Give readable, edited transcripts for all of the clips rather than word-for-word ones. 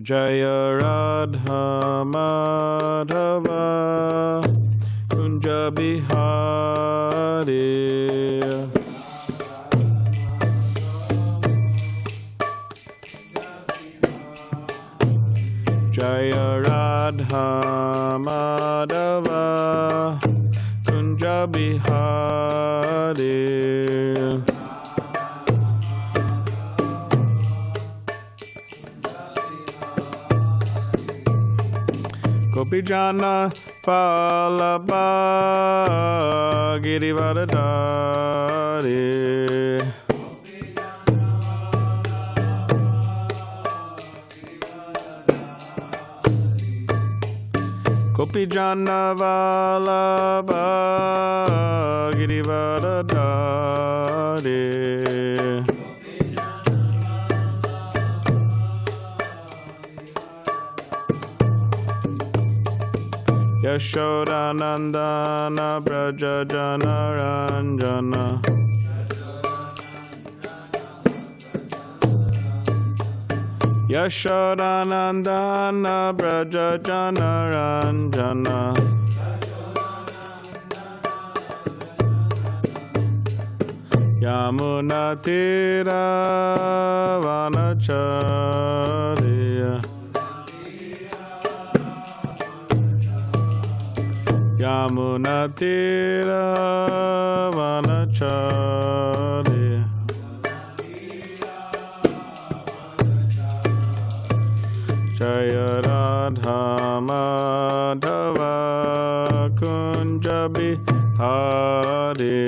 Jaya Radha Madhava Kunja Bihari Jaya Radha Madhava Kunja Bihari Gopijana Vallabha Girivardhari Gopijana Vallabha Girivardhari Yashodanandana Braja Janaranjana Yashodanandana Braja Janaranjana Yamuna Tira Vanacharya Yamuna Tira Vanacharya Jaya Radha Madhava Kunja Bihari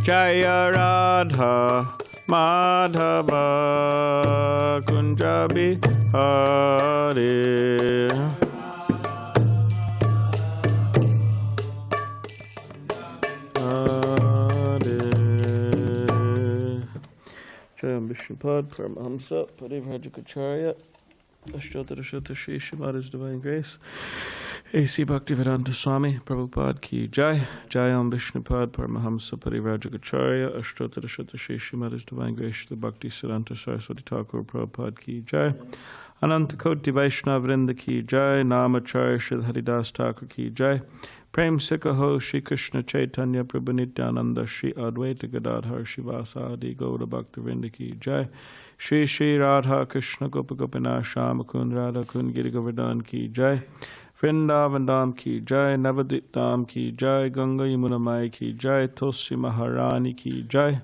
Jaya Radha Madhava Kunja Bihari Jayam Vishnupad Paramahamsa Parivrajagacharya Ashtotarashota Shri Srimad Divine Grace A.C. Bhaktivedanta Swami Prabhupada Ki Jai Jayam Vishnupad Paramahamsa Parivrajagacharya Ashtotarashota Shri Srimad Divine Grace the Bhakti Siddhanta Saraswati Thakur Prabhupada Ki Jai Ananta Koti Vaishnava Vrinda Ki Jai Namacharya Shri Haridas Thakur Ki Jai Prem Sikaho Shri Krishna Chaitanya Prabhu Nityananda Shri Advaita Gadadhar Shivasadi Gaura Bhakta Vrinda Ki Jai Shri Shri Radha Krishna Gopa Gopinath Shama Kund Radha Kund Giri Govardhan Ki Jai Vrindavan Dham Ki Jai Navadvip Dham Ki Jai Ganga Yamuna Mai Ki Jai Tulsi Maharani Ki Jai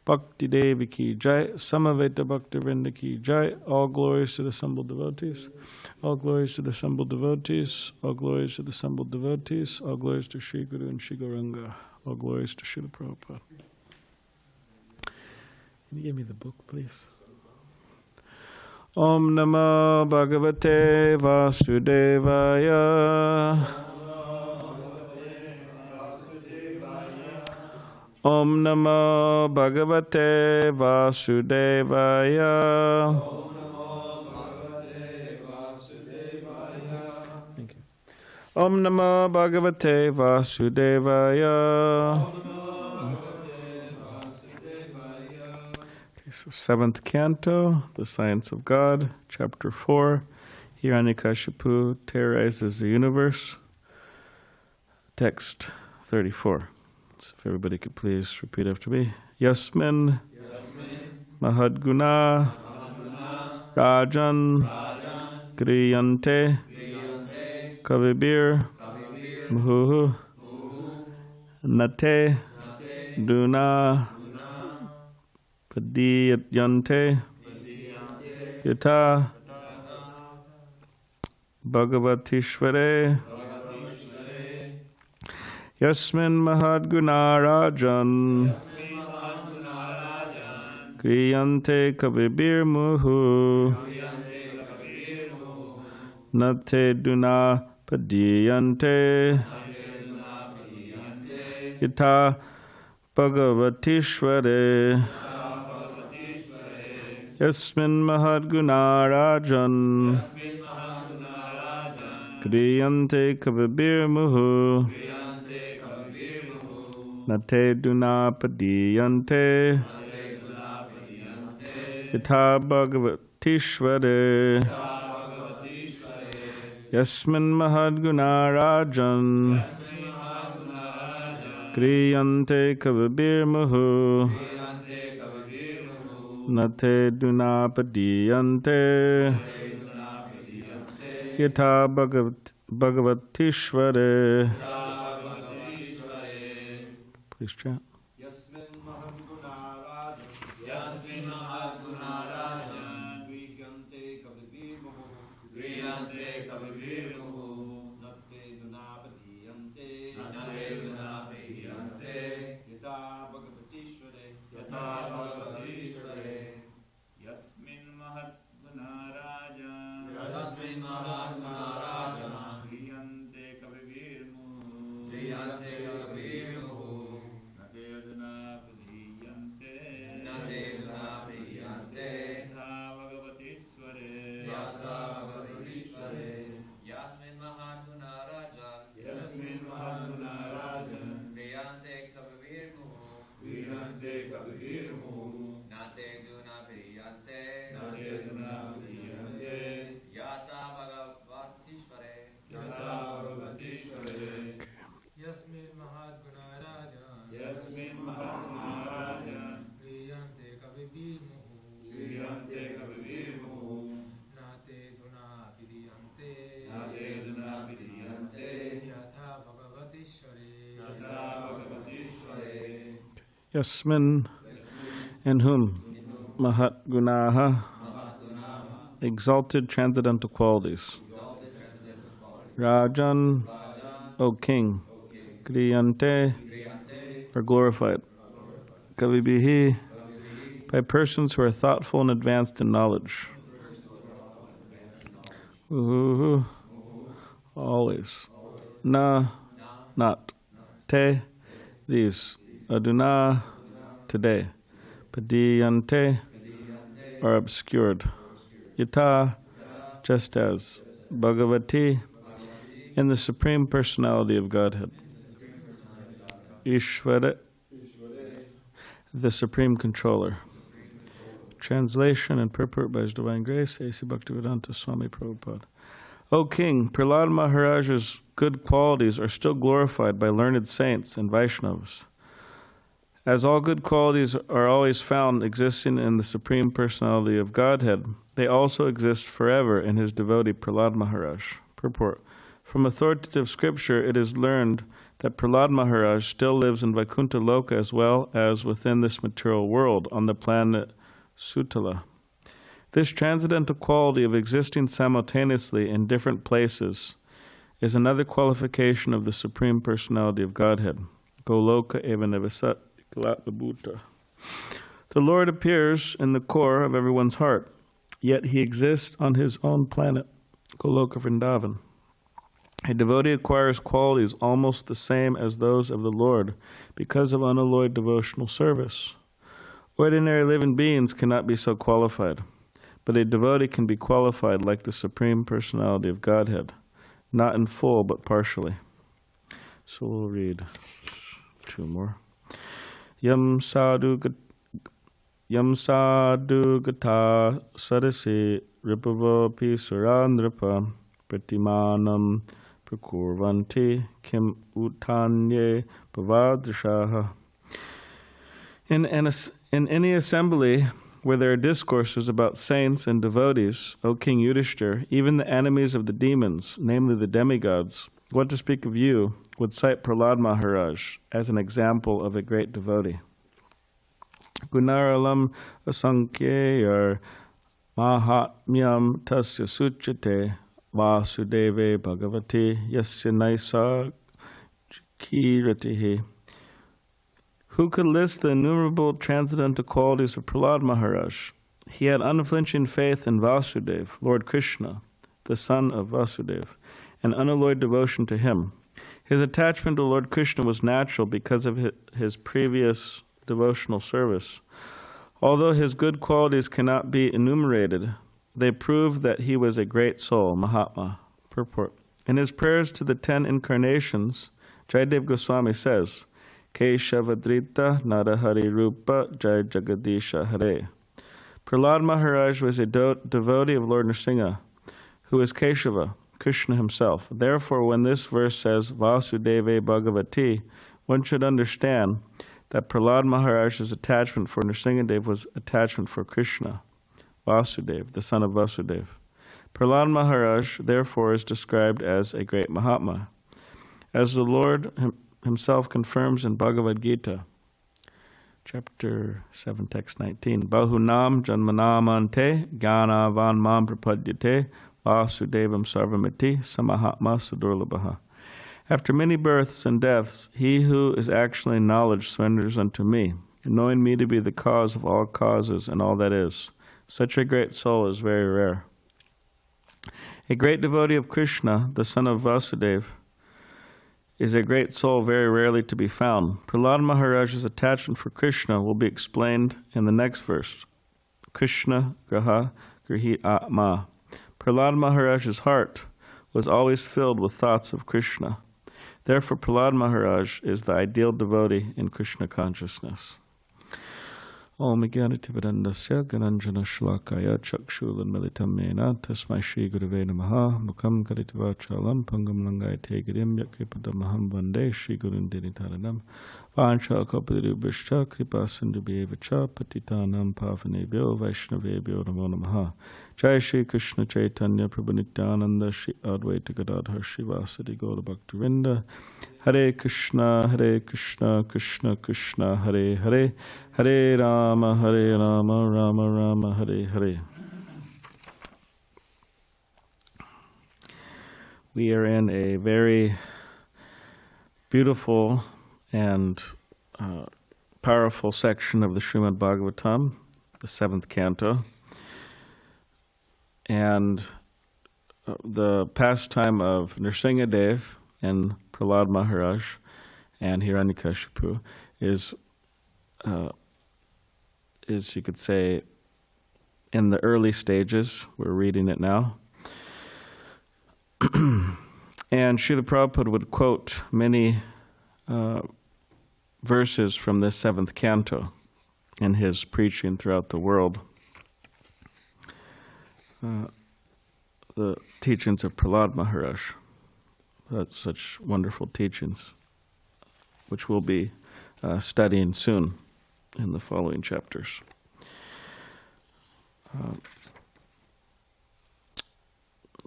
Bhakti Devi Ki Jai Samaveta Bhakta Vrinda Ki Jai All glories to the assembled devotees. All glories to the assembled devotees. All glories to the assembled devotees. All glories to Shri Guru and Shri Gauranga. All glories to Srila Prabhupada. Can you give me the book, please? Om Namo Bhagavate Vasudevaya. Om Namo Bhagavate Vasudevaya. Thank you. Om Namo Bhagavate Vasudevaya. Okay, so 7th Canto, The Science of God, Chapter 4, Hiranyakashipu terrorizes the universe. Text 34. So if everybody could please repeat after me. Yasmin, Mahadguna, Rajan, Griyante, Kavibir, Muhu, Nate, Duna, Padiyante, Yata, Bhagavatishvare, Yasmin Mahadguna Rajan Griyante Kavibir Muhu Nate Duna Padiyante Yata Bhagavatishvare Yasmin Mahadguna Rajan Griyante Kavibir Muhu Nate Dunapadiyante Yatha Bhagavatishvare Yasmin Mahadgunarajan Kriyante Kavabirmuhu Nate Dunapadiyante Yatha Bhagavatishvare. Please chant. Yasmin Mahadgunarajan Kriyante Kavabirmuhu Nate Dunapadiyante Yatha Bhagavatishvare Yasmin Mahadgunarajan Kriyante Kavabirmuhu Yasmin, in whom Mahat Gunaha, exalted transcendental qualities. Rajan, O King, Kriyante, are glorified. Kavibihi, by persons who are thoughtful and advanced in knowledge. Always. Na, not. Te, these. Aduna, today. Padiyante, are obscured. Yata, just as. Bhagavati, in the Supreme Personality of Godhead. Ishvara, the Supreme Controller. Translation and purport by His Divine Grace, A.C. Bhaktivedanta Swami Prabhupada. O King, Prahlāda Mahārāja's good qualities are still glorified by learned saints and Vaishnavas. As all good qualities are always found existing in the Supreme Personality of Godhead, they also exist forever in His devotee Prahlāda Mahārāja. Purport. From authoritative scripture, it is learned that Prahlāda Mahārāja still lives in Vaikuntha Loka as well as within this material world on the planet Sutala. This transcendental quality of existing simultaneously in different places is another qualification of the Supreme Personality of Godhead. Goloka eva nevasat kalatnabhuta. The Lord appears in the core of everyone's heart, yet He exists on His own planet, Goloka Vrindavan. A devotee acquires qualities almost the same as those of the Lord because of unalloyed devotional service. Ordinary living beings cannot be so qualified, but a devotee can be qualified like the Supreme Personality of Godhead, not in full but partially. So we'll read two more. Yam sadhu gata sarasi ripava pisarandrapa pratimanam prakurvanti kim utanye pavadrishaha. In any assembly where there are discourses about saints and devotees, O King Yudhishthira, even the enemies of the demons, namely the demigods, what to speak of you, would cite Prahlāda Mahārāja as an example of a great devotee. Gunaralam asankhya mahātmyam tasya suchate Vāsudeva Bhagavati yasya naisa kiratihi. Who could list the innumerable transcendental qualities of Prahlāda Mahārāja? He had unflinching faith in Vāsudeva, Lord Kṛṣṇa, the son of Vasudeva, and unalloyed devotion to him. His attachment to Lord Kṛṣṇa was natural because of his previous devotional service. Although his good qualities cannot be enumerated, they prove that he was a great soul, mahātmā. Purport. In his prayers to the 10 incarnations, Jayadev Goswami says, Keshavadrita Narahari Rupa Jai Jagadisha Hare. Prahlāda Mahārāja was a devotee of Lord Nrsimha, who is Keshava, Krishna himself. Therefore, when this verse says Vāsudeva Bhagavati, one should understand that Prahlāda Mahārāja's attachment for Nrsimhadev was attachment for Krishna, Vasudeva, the son of Vasudeva. Prahlāda Mahārāja, therefore, is described as a great mahātmā. As the Lord himself confirms in Bhagavad Gita, chapter 7, text 19, Bahunam janmanamante gyanavan mam prapadyate Vāsudevam sarvamiti samahātmā sudurlabhaha. After many births and deaths, he who is actually in knowledge surrenders unto me, knowing me to be the cause of all causes and all that is. Such a great soul is very rare. A great devotee of Krishna, the son of Vasudeva, is a great soul very rarely to be found. Prahlāda Mahārāja's attachment for Krishna will be explained in the next verse. Krishna graha grihi atma. Prahlāda Mahārāja's heart was always filled with thoughts of Krishna. Therefore, Prahlāda Mahārāja is the ideal devotee in Krishna consciousness. Om Jnanativedandasya Gananjana Shlakaya Chakshulan Militam Mena Tasmai Shri Gurave Namaha Mukam Karitivachalam Pangam Langai Tegirim Yakripadamaham Vande Shri Gurundinitaranam Vancha Kapadirubhishcha Kripa Sindhubhyevacha Patitanam Pavanebhyo Vaishnavebhyo Namo Namaha. Jai Shri Krishna Chaitanya Prabhu Nityananda Shri Advaita Gadadhar Shri Vasudeva Gaura Bhaktivinda. Hare Krishna Krishna Krishna Hare Hare Hare Rama Rama Rama Hare Hare. We are in a very beautiful and powerful section of the Srimad Bhagavatam, the 7th canto. And the pastime of Nrsimhadev and Prahlāda Mahārāja and Hiranyakashipu is, you could say, in the early stages. We're reading it now. And Srila Prabhupada would quote many verses from this 7th canto in his preaching throughout the world. The teachings of Prahlāda Mahārāja, such wonderful teachings, which we'll be studying soon in the following chapters. Do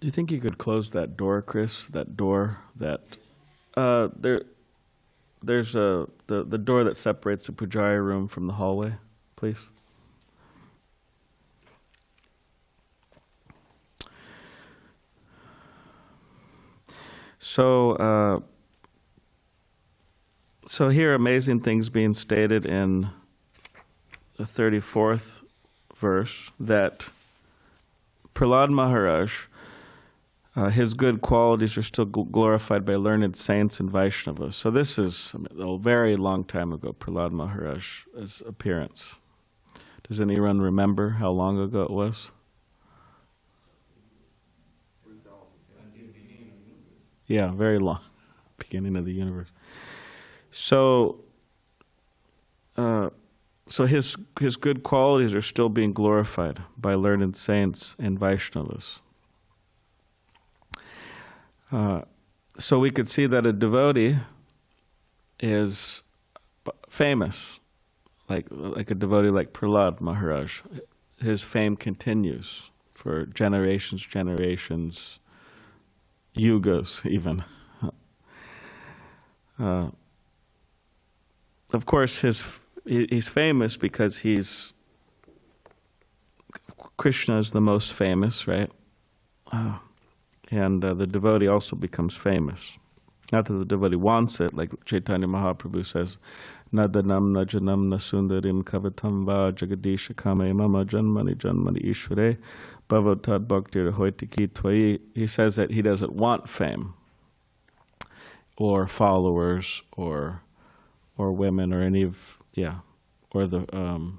you think you could close that door, Chris? That door that there's the door that separates the pujari room from the hallway, please. So here, amazing things being stated in the 34th verse, that Prahlāda Mahārāja, his good qualities are still glorified by learned saints and Vaishnavas. So this is a very long time ago, Prahlāda Mahārāja's appearance. Does anyone remember how long ago it was? Yeah, very long. Beginning of the universe. So his good qualities are still being glorified by learned saints and Vaishnavas. So we could see that a devotee is famous, like a devotee like Prahlāda Mahārāja. His fame continues for generations, yugas even. Of course, he's famous because Krishna is the most famous, right? And the devotee also becomes famous. Not that the devotee wants it, like Chaitanya Mahaprabhu says, Nadanam najanam nasundarim kavatam va jagadisha kame mama janmani ishvare bhavatad bhaktir hoitiki tvai. He says that he doesn't want fame or followers or women or or the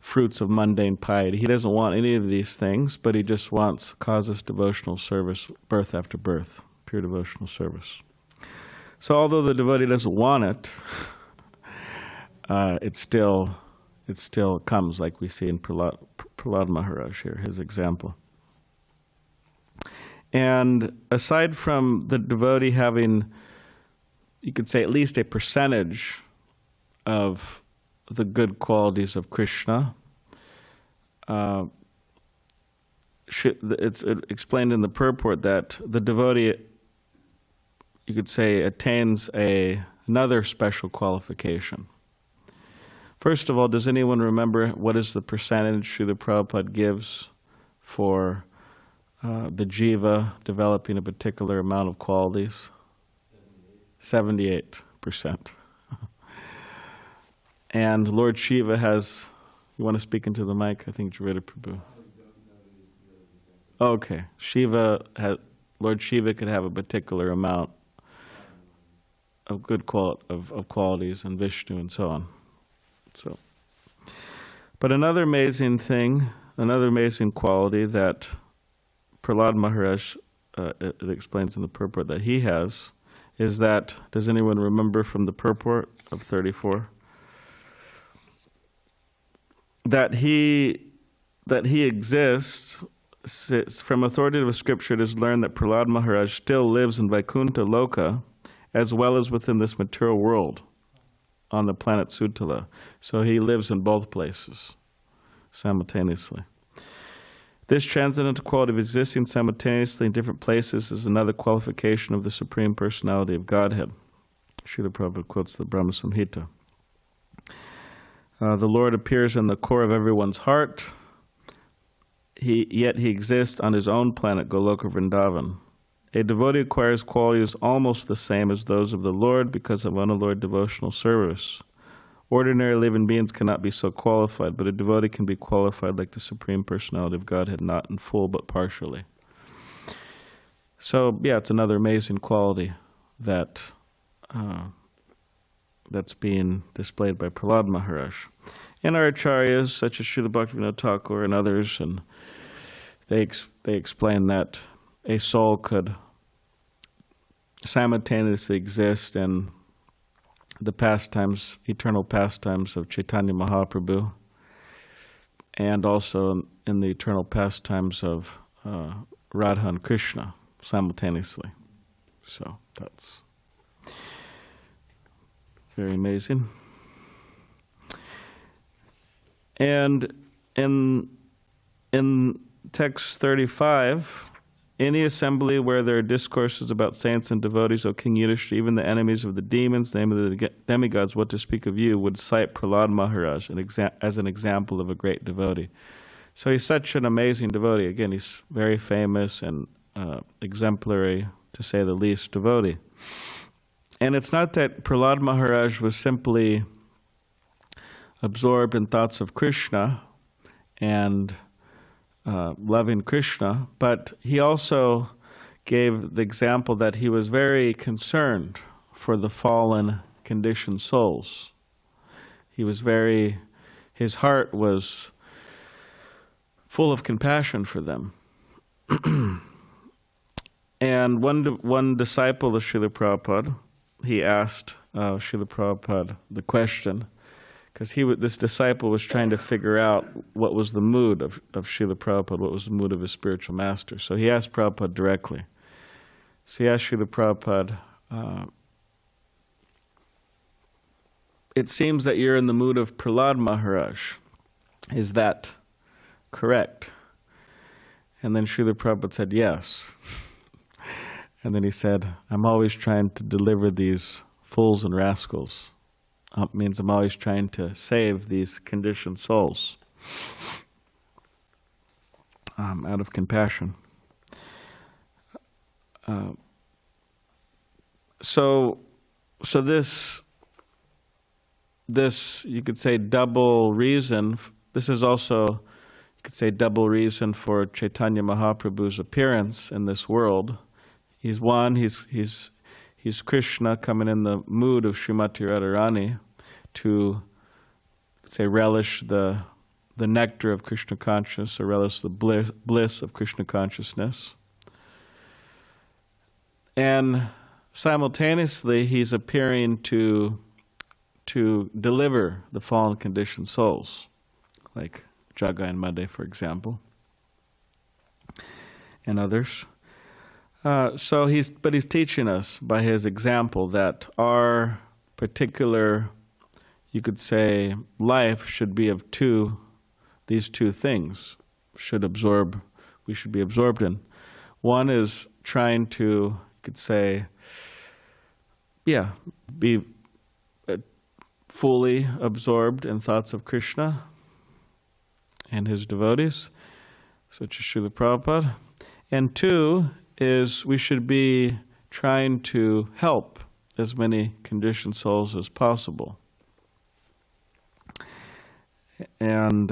fruits of mundane piety. He doesn't want any of these things, but he just wants causeless devotional service, birth after birth, pure devotional service. So although the devotee doesn't want it, it still comes, like we see in Prahlāda Mahārāja here, his example. And aside from the devotee having, you could say, at least a percentage of the good qualities of Krishna, it's explained in the purport that the devotee, you could say, attains another special qualification. First of all, does anyone remember what is the percentage Srila Prabhupada gives for the jiva developing a particular amount of qualities? 78%. And Lord Shiva has, you want to speak into the mic? I think Javeda Prabhu. Okay, Lord Shiva could have a particular amount of good qualities, and Vishnu and so on. So, but another amazing quality that Prahlāda Mahārāja it explains in the purport that he has is that, does anyone remember from the purport of 34? That he exists. From authoritative scripture it is learned that Prahlāda Mahārāja still lives in Vaikuntha Loka as well as within this material world on the planet Sutala. So he lives in both places simultaneously. This transcendental quality of existing simultaneously in different places is another qualification of the Supreme Personality of Godhead. Srila Prabhupada quotes the Brahma Samhita. The Lord appears in the core of everyone's heart, yet he exists on his own planet, Goloka Vrindavan. A devotee acquires qualities almost the same as those of the Lord because of unalloyed devotional service. Ordinary living beings cannot be so qualified, but a devotee can be qualified like the Supreme Personality of Godhead, not in full but partially. So, yeah, it's another amazing quality that that's being displayed by Prahlāda Mahārāja. And our acharyas, such as Srila Bhaktivinoda Thakur and others, and they explain that a soul could simultaneously exist in the pastimes, eternal pastimes of Chaitanya Mahaprabhu, and also in the eternal pastimes of Radha and Krishna simultaneously. So that's very amazing. And in text 35, any assembly where there are discourses about saints and devotees, O King Yudhishthira, even the enemies of the demons, the name of the demigods, what to speak of you, would cite Prahlāda Mahārāja as an example of a great devotee. So he's such an amazing devotee. Again, he's very famous and exemplary, to say the least, devotee. And it's not that Prahlāda Mahārāja was simply absorbed in thoughts of Krishna and loving Krishna, but he also gave the example that he was very concerned for the fallen, conditioned souls. His heart was full of compassion for them. And one disciple of Srila Prabhupada, he asked Srila Prabhupada the question, because this disciple was trying to figure out what was the mood of Srila Prabhupada, what was the mood of his spiritual master. So he asked Prabhupada directly. So he asked Srila Prabhupada, it seems that you're in the mood of Prahlāda Mahārāja. Is that correct? And then Srila Prabhupada said, yes. And then he said, I'm always trying to deliver these fools and rascals. Means I'm always trying to save these conditioned souls out of compassion. So this you could say double reason. This is also, you could say, double reason for Chaitanya Mahaprabhu's appearance in this world. He's Krishna coming in the mood of Srimati Radharani to, say, relish the nectar of Krishna consciousness, or relish the bliss of Krishna consciousness. And simultaneously, he's appearing to to deliver the fallen conditioned souls, like Jaga and Madhe, for example, and others. So he's teaching us by his example that our particular, you could say, life should be of these two things we should be absorbed in. One is trying to, you could say, be fully absorbed in thoughts of Krishna and his devotees, such as Srila Prabhupada. And two is we should be trying to help as many conditioned souls as possible. And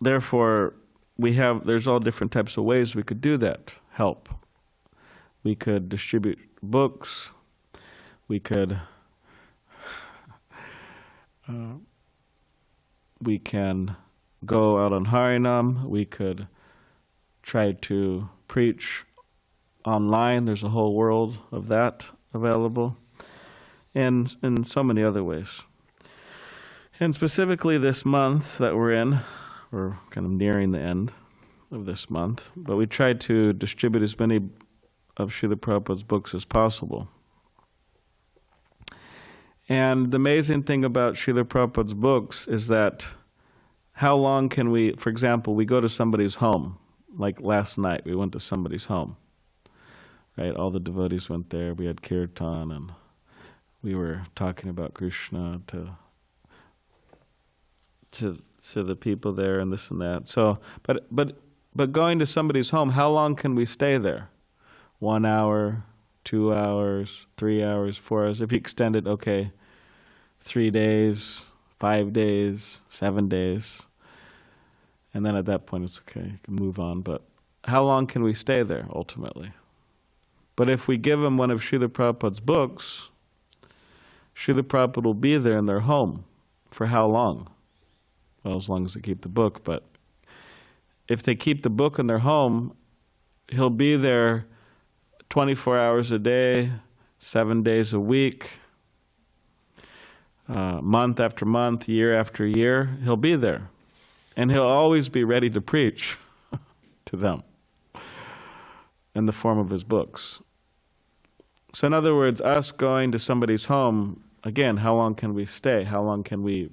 therefore, there's all different types of ways we could do that, help. We could distribute books, we can go out on Harinam, we could try to preach online. There's a whole world of that available, and in so many other ways. And specifically this month that we're in, we're kind of nearing the end of this month, but we tried to distribute as many of Srila Prabhupada's books as possible. And the amazing thing about Srila Prabhupada's books is that how long can we, for example, we go to somebody's home, like last night we went to somebody's home, right? All the devotees went there, we had kirtan, and we were talking about Krishna to the people there and this and that. So, but going to somebody's home, how long can we stay there? 1 hour, 2 hours, 3 hours, 4 hours. If you extend it, okay, 3 days, 5 days, 7 days. And then at that point it's okay, you can move on. But how long can we stay there ultimately? But if we give them one of Srila Prabhupada's books, Srila Prabhupada will be there in their home. For how long? Well, as long as they keep the book. But if they keep the book in their home, he'll be there 24 hours a day, 7 days a week, month after month, year after year. He'll be there. And he'll always be ready to preach to them in the form of his books. So in other words, us going to somebody's home, again, how long can we stay? How long can we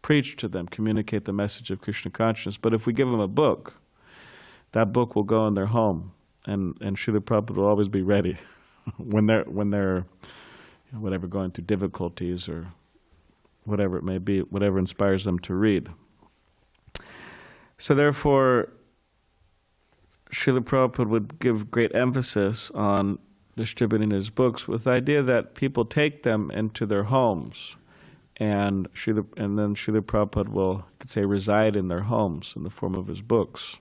preach to them, communicate the message of Krishna consciousness? But if we give them a book, that book will go in their home, and Srila Prabhupada will always be ready when they're whatever, going through difficulties or whatever it may be, whatever inspires them to read. So therefore, Srila Prabhupada would give great emphasis on distributing his books with the idea that people take them into their homes, and then Srila Prabhupada will, you could say, reside in their homes in the form of his books.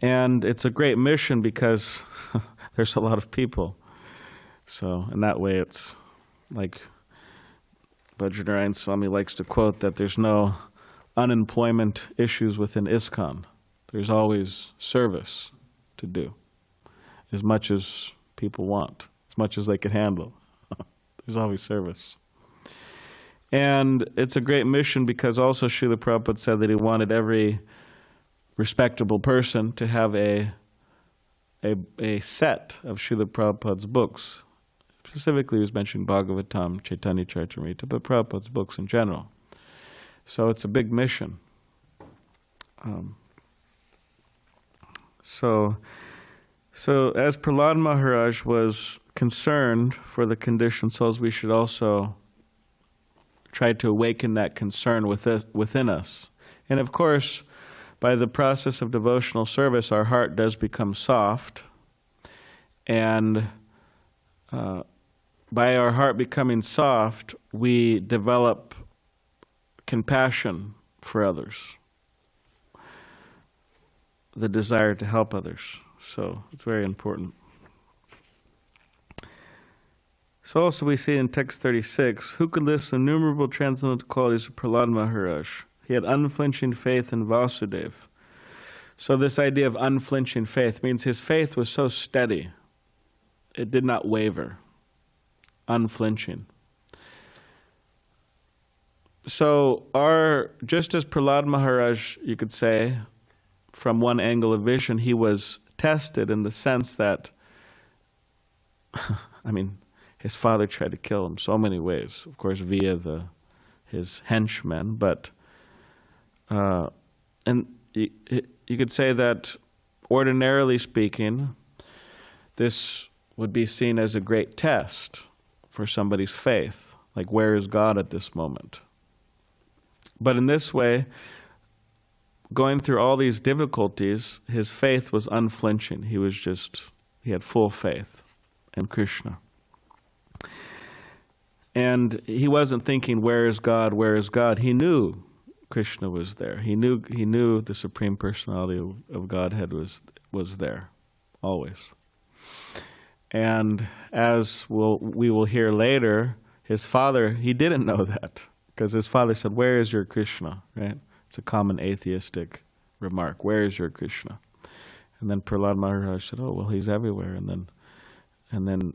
And it's a great mission because there's a lot of people. So in that way, it's like Vajranarayan Swami likes to quote that there's no unemployment issues within ISKCON. There's always service to do, as much as people want, as much as they can handle. There's always service. And it's a great mission because also Srila Prabhupada said that he wanted every respectable person to have a set of Srila Prabhupada's books. Specifically, he was mentioning Bhagavatam, Chaitanya Charitamrita, but Prabhupada's books in general. So it's a big mission. So as Prahlāda Mahārāja was concerned for the conditioned souls, we should also try to awaken that concern within us. And of course, by the process of devotional service, our heart does become soft, and by our heart becoming soft, we develop compassion for others, the desire to help others. So it's very important. So also we see in text 36, who could list the innumerable transcendental qualities of Prahlāda Mahārāja? He had unflinching faith in Vāsudeva. So this idea of unflinching faith means his faith was so steady, it did not waver. unflinching. So just as Prahlāda Mahārāja, you could say, from one angle of vision, he was tested in the sense that, I mean, his father tried to kill him so many ways, of course, via his henchmen, but and you could say that, ordinarily speaking, this would be seen as a great test for somebody's faith, like, where is God at this moment? But in this way, going through all these difficulties, his faith was unflinching. He had full faith in Krishna. And he wasn't thinking, where is God, where is God? He knew Krishna was there. He knew the Supreme Personality of Godhead was there, always. And as we will hear later, his father, he didn't know that, because his father said, where is your Krishna? Right? It's a common atheistic remark. Where is your Krishna? And then Prahlāda Mahārāja said, oh, well, he's everywhere. And then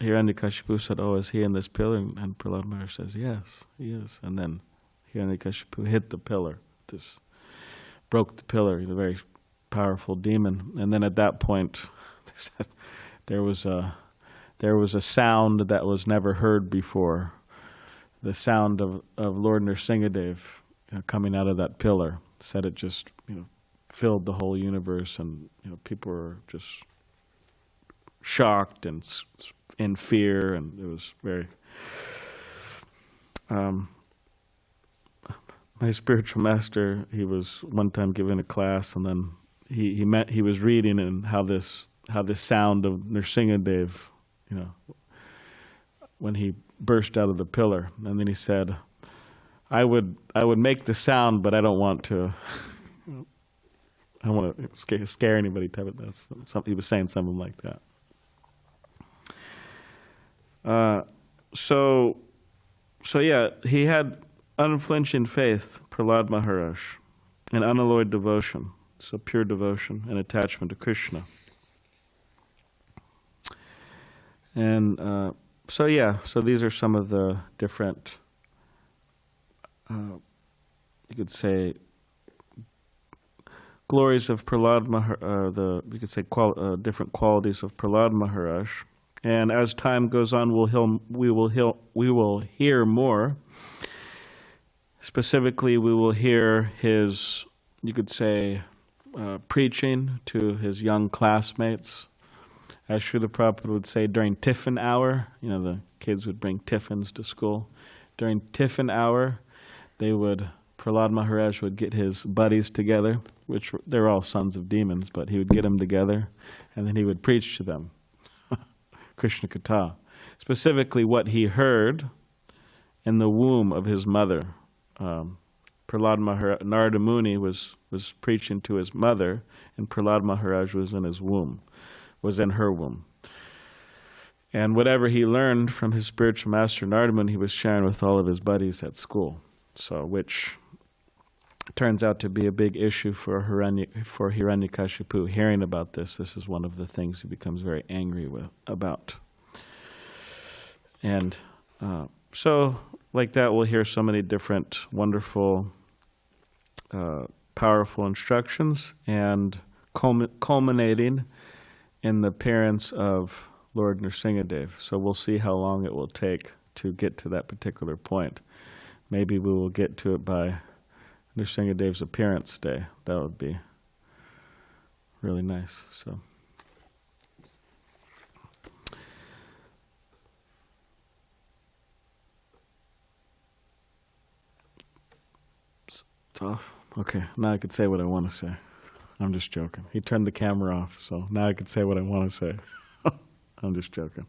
Hiranyakashipu said, oh, is he in this pillar? And Prahlāda Mahārāja says, yes, he is. And then Hiranyakashipu hit the pillar, broke the pillar, the very powerful demon. And then at that point, they said, there was a sound that was never heard before, the sound of Lord Nrsimhadev coming out of that pillar. Said it just filled the whole universe, and people were just shocked and in fear, and it was very. My spiritual master, he was one time giving a class, and then he was reading and how this sound of Nrsimhadev, when he burst out of the pillar, and then he said, I would make the sound, but I don't want to. I don't want to scare anybody. Type of that. He was saying something like that. So yeah, he had unflinching faith, Prahlāda Mahārāja, and unalloyed devotion, so pure devotion and attachment to Krishna. And so these are some of the different, you could say, glories of Prahlāda Mahārāja, you could say different qualities of Prahlāda Mahārāja. And as time goes on, we will hear more. Specifically, we will hear his, you could say, preaching to his young classmates. As Srila Prabhupada would say, during tiffin hour, the kids would bring tiffins to school. During tiffin hour, Prahlāda Mahārāja would get his buddies together, which they're all sons of demons, but he would get them together, and then he would preach to them, Krishna Katha. Specifically what he heard in the womb of his mother. Prahlāda Mahārāja, Narada Muni was preaching to his mother, and Prahlāda Mahārāja was in her womb. And whatever he learned from his spiritual master Narada Muni, he was sharing with all of his buddies at school. So, which turns out to be a big issue for Hiranyakashipu. Hearing about this is one of the things he becomes very angry about. And so, like that, we'll hear so many different wonderful, powerful instructions, and culminating in the appearance of Lord Nrsimhadev. So we'll see how long it will take to get to that particular point. Maybe we will get to it by Nrsimhadev's appearance day. That would be really nice. So. It's tough. Okay, now I could say what I want to say. I'm just joking. He turned the camera off, so now I can say what I want to say. I'm just joking.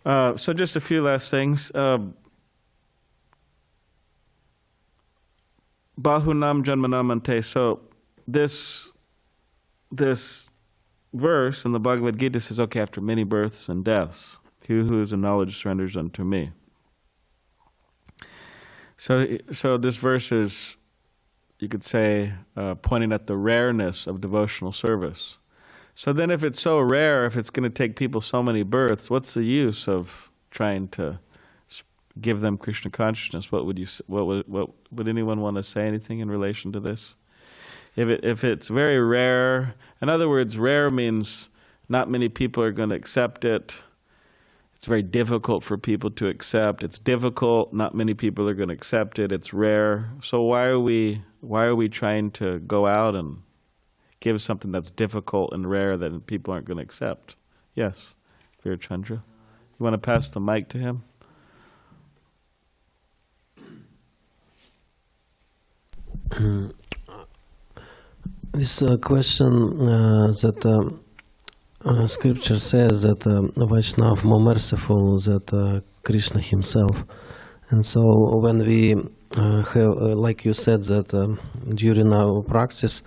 So just a few last things. Bahunam Janmanam Ante. So this verse in the Bhagavad Gita says, okay, after many births and deaths, he who is in knowledge surrenders unto me. So this verse is, you could say, pointing at the rareness of devotional service. So then if it's so rare, if it's going to take people so many births, what's the use of trying to give them Krishna consciousness? What would anyone want to say anything in relation to this? If it's very rare, in other words, rare means not many people are going to accept it. It's very difficult for people to accept. It's difficult, not many people are going to accept it. It's rare. So why are we trying to go out and give something that's difficult and rare that people aren't going to accept? Yes, Veer Chandra. You want to pass the mic to him? This question that scripture says that Vaishnava more merciful than Krishna himself. And so when we have, like you said, that during our practice,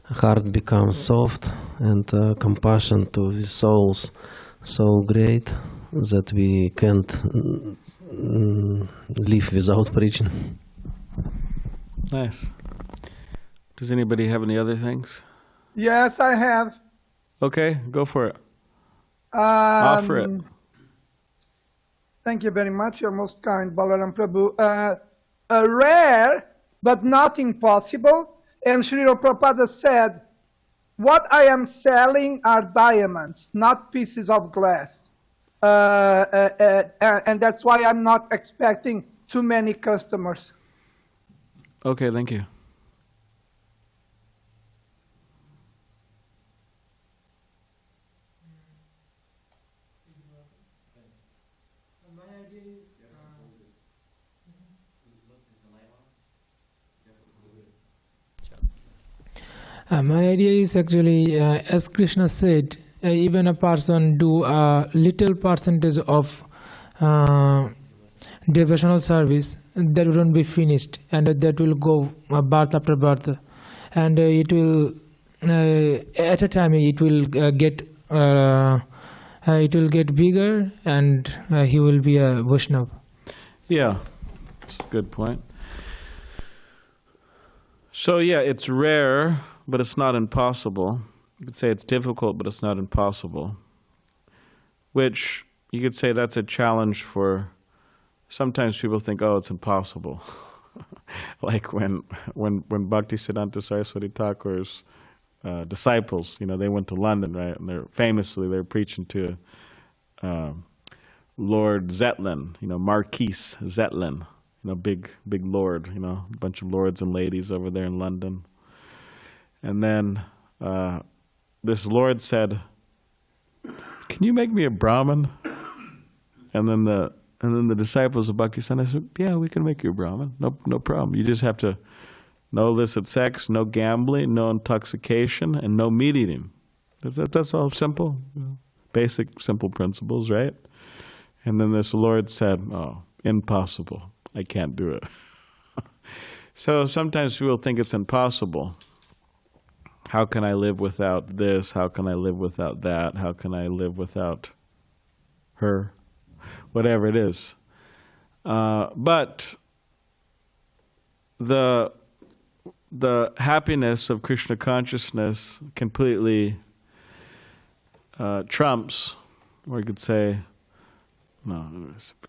heart becomes soft and compassion to the souls so great that we can't live without preaching. Nice. Does anybody have any other things? Yes, I have. Okay, go for it. Offer it. Thank you very much. You're most kind, Balaram Prabhu. Rare, but not impossible. And Srila Prabhupada said, what I am selling are diamonds, not pieces of glass. And that's why I'm not expecting too many customers. Okay, thank you. My idea is actually, as Krishna said, even a person do a little percentage of devotional service, that wouldn't be finished, and that will go birth after birth, and it will at a time it will get bigger, and he will be a Vaishnava. Yeah, that's a good point. So yeah, it's rare, but it's not impossible. You could say it's difficult, but it's not impossible. Which you could say that's a challenge for. Sometimes people think, oh, it's impossible. Like when Bhaktisiddhanta Saraswati Thakur's disciples, they went to London, right? And they're preaching to Lord Zetlin, Marquis Zetlin, big lord, a bunch of lords and ladies over there in London. And then this lord said, "Can you make me a Brahmin?" And then the disciples of Bhaktisiddhanta said, "Yeah, we can make you a Brahmin. No problem. You just have to no illicit sex, no gambling, no intoxication, and no meat eating." That's all simple, basic, simple principles, right? And then this Lord said, "Oh, impossible. I can't do it." So sometimes people think it's impossible. How can I live without this? How can I live without that? How can I live without her? Whatever it is. But the happiness of Krishna consciousness completely trumps, or you could say,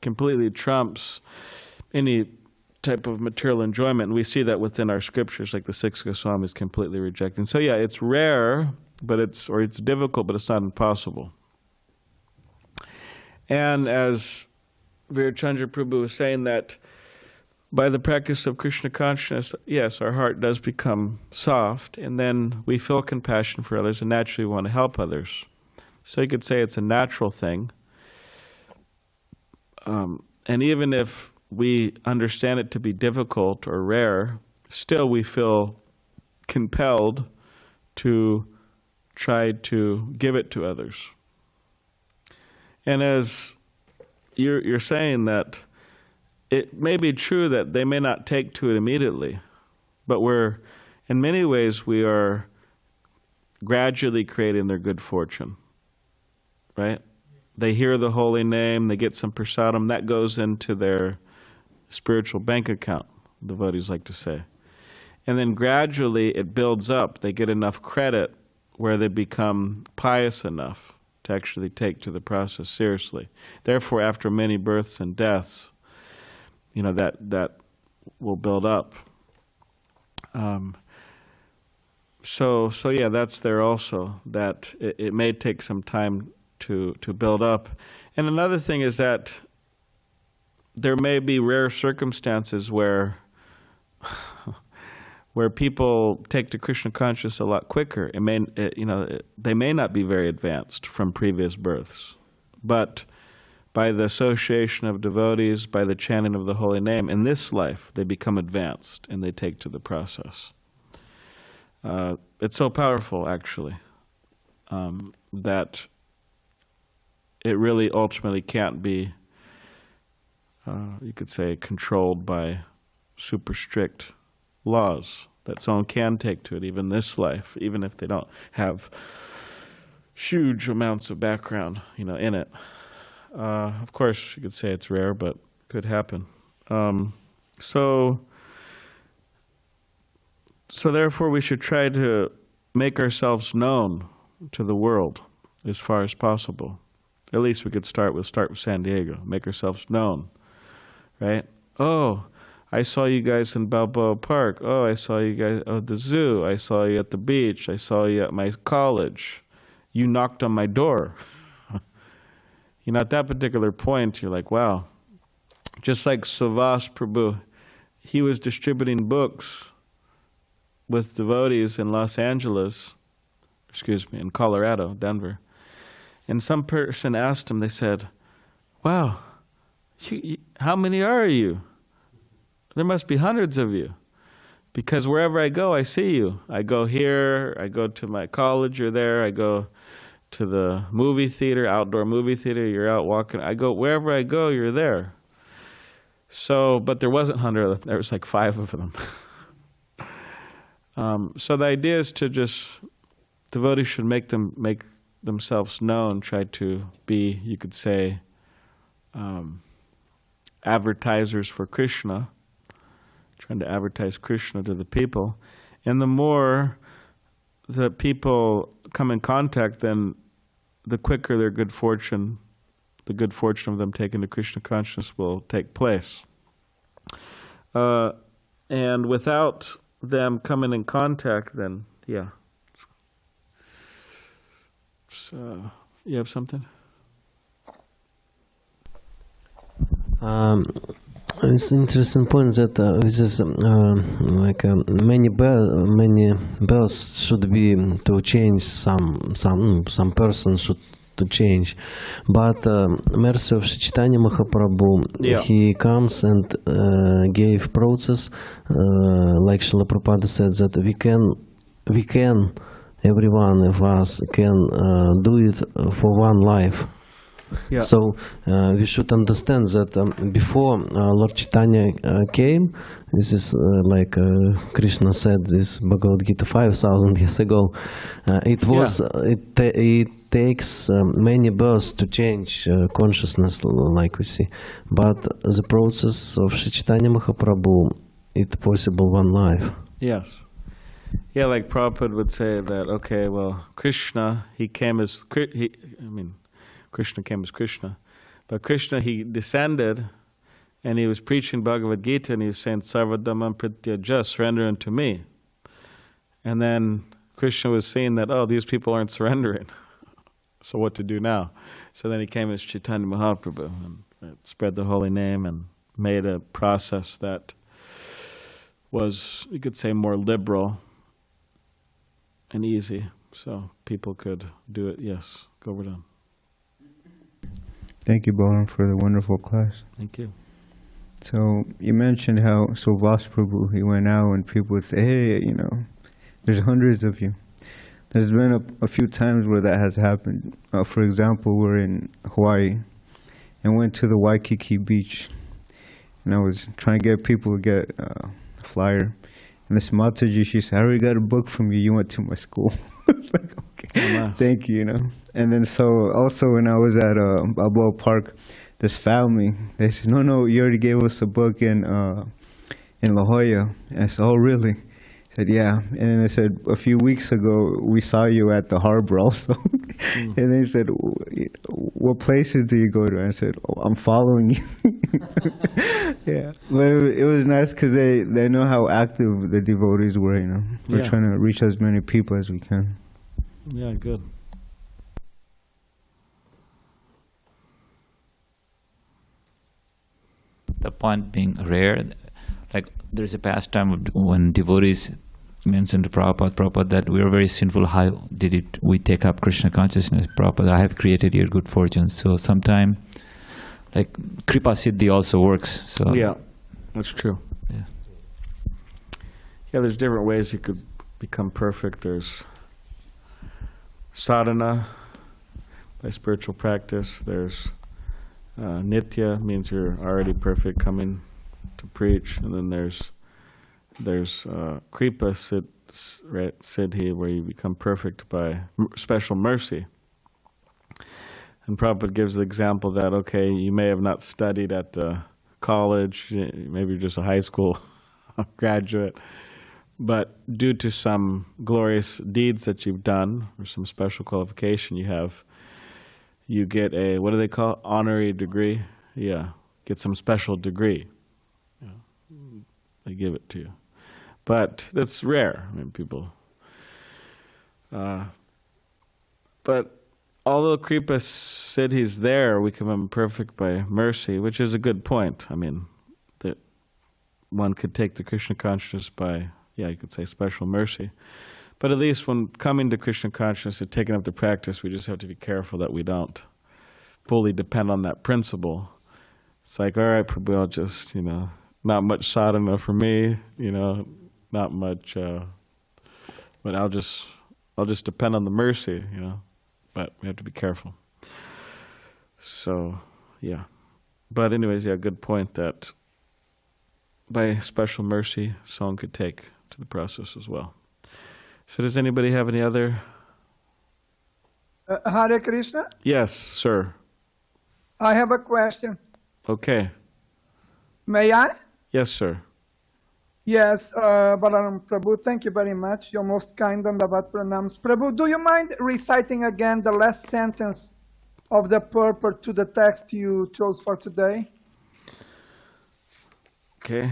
completely trumps any type of material enjoyment. And we see that within our scriptures, like the six Goswamis completely rejecting. So yeah, it's rare, but it's difficult, but it's not impossible. And as Veer Chandra Prabhu was saying, that by the practice of Krishna consciousness, yes, our heart does become soft, and then we feel compassion for others and naturally want to help others. So you could say it's a natural thing. And even if we understand it to be difficult or rare, still we feel compelled to try to give it to others. And as you're saying, that it may be true that they may not take to it immediately, but in many ways, we are gradually creating their good fortune, right? They hear the holy name, they get some prasadam, that goes into their spiritual bank account, devotees like to say. And then gradually it builds up. They get enough credit where they become pious enough to actually take to the process seriously. Therefore, after many births and deaths, that will build up. So yeah, that's there also, that it may take some time to build up. And another thing is that there may be rare circumstances where people take to Krishna consciousness a lot quicker. They may not be very advanced from previous births, but by the association of devotees, by the chanting of the holy name, in this life they become advanced and they take to the process. It's so powerful, actually, that it really ultimately can't be, you could say, controlled by super strict laws, that someone can take to it even this life, even if they don't have huge amounts of background, in it. Of course, you could say it's rare, but could happen. So therefore, we should try to make ourselves known to the world as far as possible. At least we could start with San Diego, make ourselves known, right? Oh, I saw you guys in Balboa Park. Oh, I saw you guys at the zoo. I saw you at the beach. I saw you at my college. You knocked on my door. At that particular point, you're like, wow. Just like Savas Prabhu, he was distributing books with devotees in in Colorado, Denver. And some person asked him, they said, wow, how many are you? There must be hundreds of you. Because wherever I go, I see you. I go here, I go to my college, you're there. I go to the movie theater, outdoor movie theater, you're out walking. Wherever I go, you're there. So, but there wasn't 100 of them. There was like 5 of them. So the idea is to devotees should make themselves known, try to be, you could say, advertisers for Krishna, trying to advertise Krishna to the people. And the more the people come in contact, then the quicker the good fortune of them taking to Krishna consciousness will take place. And without them coming in contact, then, yeah. So, you have something? It's an interesting point that this is many bells should be to change, some person should to change, but mercy of Sri Chaitanya Mahaprabhu, he comes and gave process, like Srila Prabhupada said, that we can, every one of us can do it for one life. Yeah. So we should understand that before Lord Chaitanya came, this is like Krishna said this Bhagavad Gita 5,000 years ago. It takes many births to change consciousness, like we see. But the process of Sri Chaitanya Mahaprabhu, it's possible one life. Yes. Yeah, like Prabhupada would say that, okay, well, Krishna, Krishna came as Krishna. But Krishna, he descended and he was preaching Bhagavad Gita and he was saying, Sarvadhamam Prityaja, surrender unto me. And then Krishna was seeing that, oh, these people aren't surrendering. So what to do now? So then he came as Chaitanya Mahaprabhu and spread the holy name and made a process that was, you could say, more liberal and easy. So people could do it. Yes, go over down. Thank you, Balaram, for the wonderful class. Thank you. So you mentioned how Vasudeva, he went out and people would say, hey, there's hundreds of you. There's been a few times where that has happened. For example, we're in Hawaii and went to the Waikiki beach. And I was trying to get people to get a flyer. And this Mataji, she said, I already got a book from you. You went to my school. I was like, okay, wow. Thank you, And then so also when I was at Balboa Park, this family, they said, no, you already gave us a book in La Jolla. And I said, oh, really? He said, yeah. And then I said, a few weeks ago, we saw you at the harbor also. And they said, what places do you go to? And I said, oh, I'm following you. Yeah. But it was nice because they know how active the devotees were, you know. We're trying to reach as many people as we can. Yeah, good. The point being rare, like there's a pastime when devotees mentioned to Prabhupada that we are very sinful. How did we take up Krishna consciousness? Prabhupada, I have created your good fortune. So sometime, like Kripa Siddhi also works. So Yeah, that's true. Yeah. Yeah, there's different ways you could become perfect. There's sadhana, by spiritual practice. There's nitya, means you're already perfect, coming to preach. And then there's kripa siddhi, where you become perfect by special mercy. And Prabhupada gives the example that, okay, you may have not studied at college, maybe you're just a high school graduate, but due to some glorious deeds that you've done, or some special qualification you get a, what do they call it? Honorary degree? Yeah, get some special degree. Yeah. They give it to you. But that's rare. I mean, people. But although Kripa Siddhi's there, we become perfect by mercy, which is a good point. I mean, that one could take the Krishna consciousness by, you could say special mercy. But at least when coming to Krishna consciousness and taking up the practice, we just have to be careful that we don't fully depend on that principle. It's like, all right, Prabhu, I'll just, not much sadhana for me, not much, but I'll just depend on the mercy, But we have to be careful. So, yeah. But anyways, good point that by special mercy, someone could take to the process as well. So does anybody have any other? Hare Krishna? Yes, sir. I have a question. Okay. May I? Yes, sir. Yes, Balaram Prabhu, thank you very much. You're most kind and Bhavat Pranams. Prabhu, do you mind reciting again the last sentence of the purport to the text you chose for today? Okay.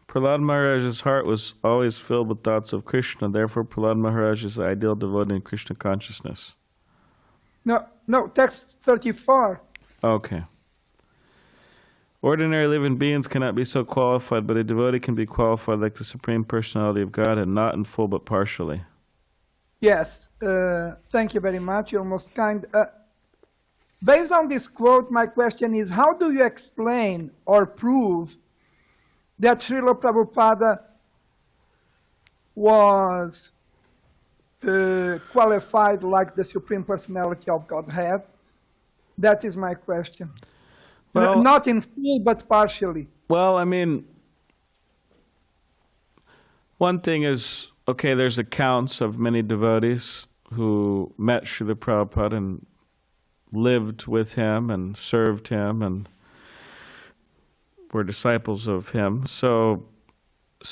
Prahlāda Mahārāja's heart was always filled with thoughts of Krishna. Therefore, Prahlāda Mahārāja is the ideal devotee in Krishna consciousness. No, text 34. Okay. Ordinary living beings cannot be so qualified, but a devotee can be qualified like the Supreme Personality of God, and not in full but partially. Yes, thank you very much. You're most kind. Based on this quote, my question is, how do you explain or prove that Srila Prabhupada was qualified like the Supreme Personality of Godhead? That is my question. Well, not in full, but partially. Well, I mean, one thing is, okay, there's accounts of many devotees who met Srila Prabhupada and lived with him and served him and were disciples of him. So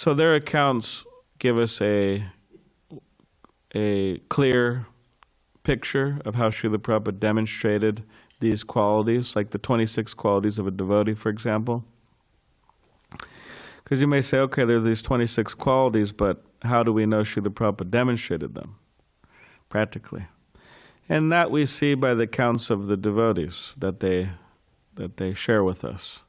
their accounts give us a clear picture of how Srila Prabhupada demonstrated these qualities, like the 26 qualities of a devotee, for example. Because you may say, okay, there are these 26 qualities, but how do we know Srila Prabhupada demonstrated them practically? And that we see by the accounts of the devotees that they share with us.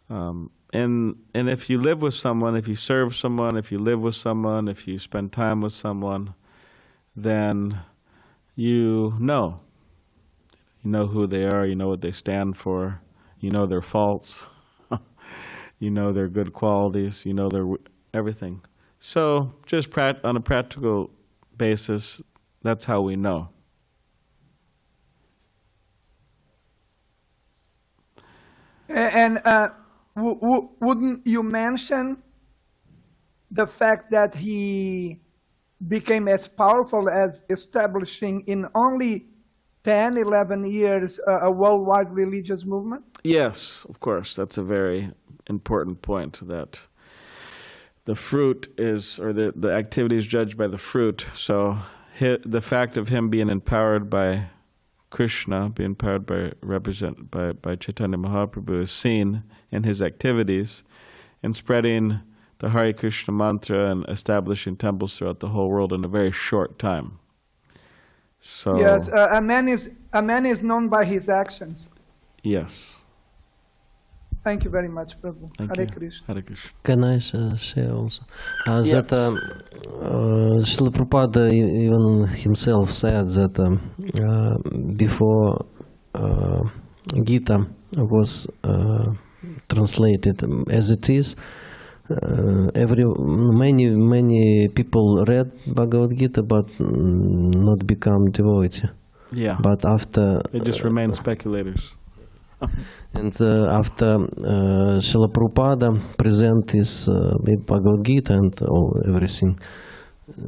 And if you live with someone, if you serve someone, if you live with someone, if you spend time with someone, then you know. You know who they are, you know what they stand for, you know their faults, you know their good qualities, you know their everything. So just on a practical basis, that's how we know. And wouldn't you mention the fact that he became as powerful as establishing in only 10, 11 years a worldwide religious movement? Yes, of course. That's a very important point, that the fruit is, or the activity is judged by the fruit. So the fact of him being empowered by Krishna, being empowered by Chaitanya Mahaprabhu, is seen in his activities in spreading the Hare Krishna mantra and establishing temples throughout the whole world in a very short time. So Yes, a man is known by his actions. yes. Thank you very much, Prabhu. Thank Hare you. Krishna. Hare Krishna. Can I share also? That Srila Prabhupada even himself said that before Gita was translated as it is, many people read Bhagavad Gita but not become devotee. Yeah. But after They just remain speculators. and after Srila Prabhupada present his Bhagavad Gita and everything,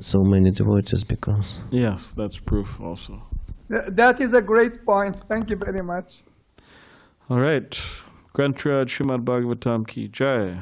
so many devotees becomes. Yes, that's proof also. That is a great point. Thank you very much. All right. Grantraj Srimad Bhagavatam ki jai.